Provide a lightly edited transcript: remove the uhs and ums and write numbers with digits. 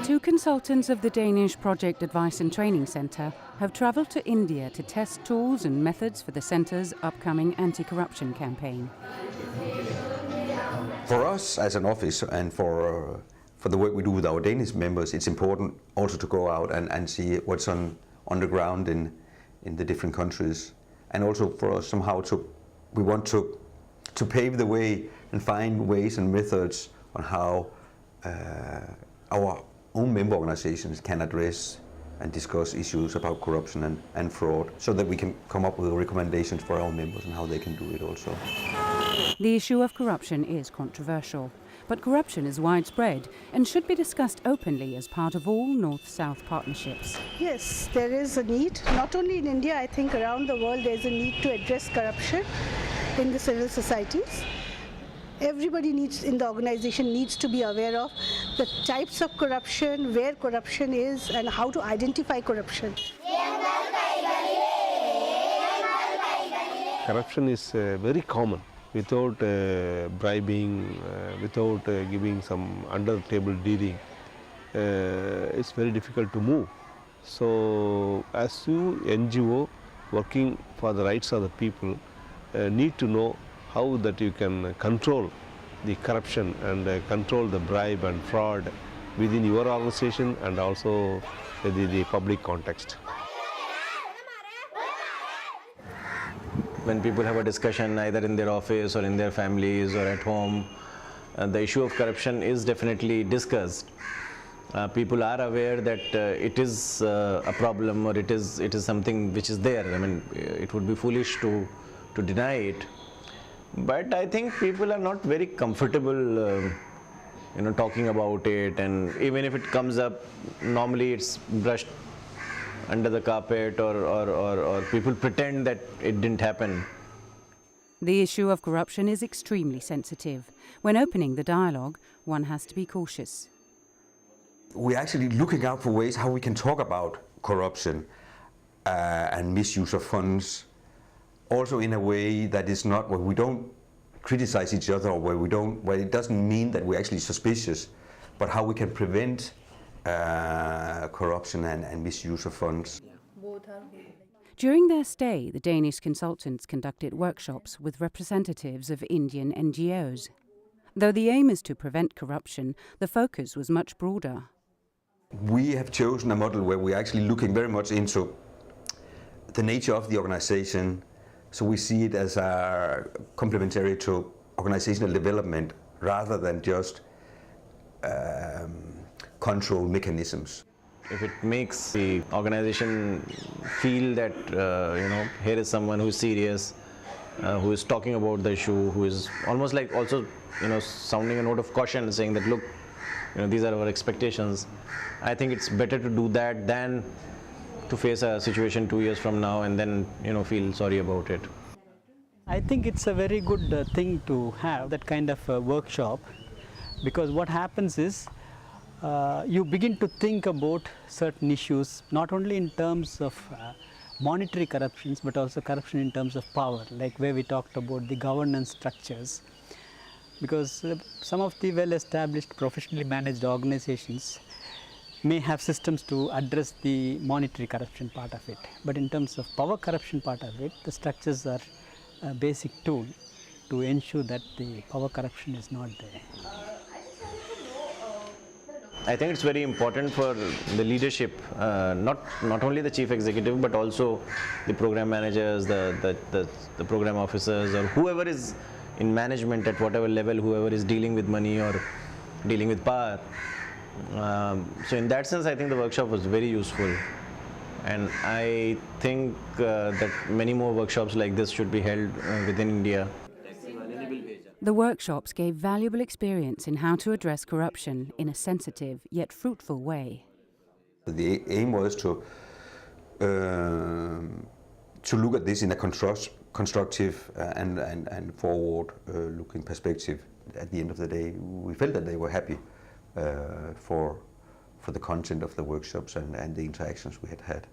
Two consultants of the Danish Project Advice and Training Centre have travelled to India to test tools and methods for the centre's upcoming anti-corruption campaign. For us as an office and for the work we do with our Danish members, it's important also to go out and see what's on the ground in the different countries. And also for us somehow we want to pave the way and find ways and methods on how our own member organizations can address and discuss issues about corruption and fraud, so that we can come up with recommendations for our members and how they can do it also. The issue of corruption is controversial, but corruption is widespread and should be discussed openly as part of all North-South partnerships. Yes, there is a need, not only in India, I think around the world there's a need to address corruption in the civil societies. Everybody in the organization needs to be aware of the types of corruption, where corruption is, and how to identify corruption. Corruption is very common. Without bribing, without giving some under-table dealing, it's very difficult to move. So, as you NGO working for the rights of the people, need to know how that you can control the corruption and control the bribe and fraud within your organization and also the public context. When people have a discussion either in their office or in their families or at home, the issue of corruption is definitely discussed. People are aware that it is a problem, or it is something which is there. I mean, it would be foolish to deny it. But I think people are not very comfortable talking about it, and even if it comes up, normally it's brushed under the carpet, or people pretend that it didn't happen. The issue of corruption is extremely sensitive. When opening the dialogue, one has to be cautious. We're actually looking out for ways how we can talk about corruption and misuse of funds, also in a way that is not where we don't criticize each other, or where it doesn't mean that we're actually suspicious, but how we can prevent corruption and misuse of funds. During their stay, the Danish consultants conducted workshops with representatives of Indian NGOs. Though the aim is to prevent corruption, the focus was much broader. We have chosen a model where we're actually looking very much into the nature of the organization, so we see it as complementary to organizational development rather than just control mechanisms. If it makes the organization feel that here is someone who is serious, who is talking about the issue, who is almost like also sounding a note of caution, saying that look, these are our expectations. I think it's better to do that than to face a situation 2 years from now and then feel sorry about it. I think it's a very good thing to have that kind of workshop, because what happens is you begin to think about certain issues, not only in terms of monetary corruptions, but also corruption in terms of power, like where we talked about the governance structures. Because some of the well-established professionally managed organizations may have systems to address the monetary corruption part of it. But in terms of power corruption part of it, the structures are a basic tool to ensure that the power corruption is not there. I think it's very important for the leadership, not only the chief executive, but also the program managers, the program officers, or whoever is in management at whatever level, whoever is dealing with money or dealing with power. So in that sense, I think the workshop was very useful, and I think that many more workshops like this should be held within India. The workshops gave valuable experience in how to address corruption in a sensitive yet fruitful way. The aim was to look at this in a constructive and forward-looking perspective. At the end of the day, we felt that they were happy for the content of the workshops and the interactions we had had.